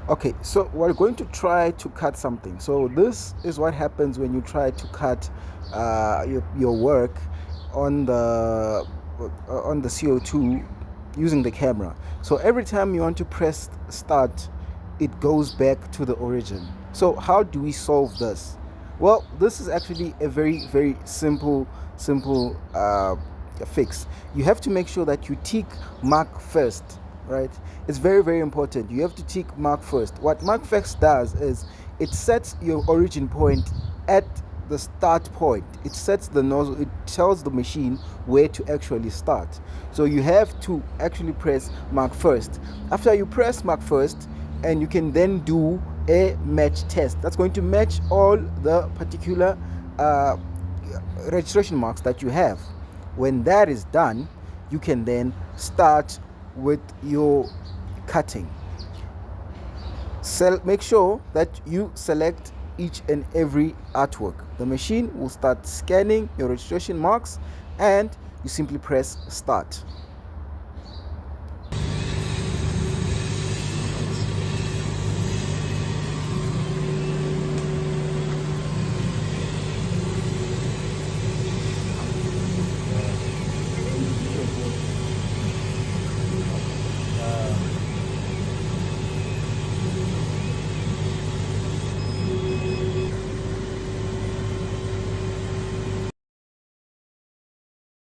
Okay, so we're going to try to cut something. So this is what happens when you try to cut your work on the CO2 using the camera. So every time you want to press start, it goes back to the origin. So how do we solve this? Well, this is actually a very simple fix. You have to make sure that you tick mark first, right? It's very important. You have to tick mark first. What mark first does is it sets your origin point at the start point. It sets the nozzle, it tells the machine where to actually start. So you have to actually press mark first. After you press mark first, and you can then do a match test that's going to match all the particular registration marks that you have. When that is done, you can then start with your cutting. Make sure that you select each and every artwork. The machine will start scanning your registration marks and you simply press start.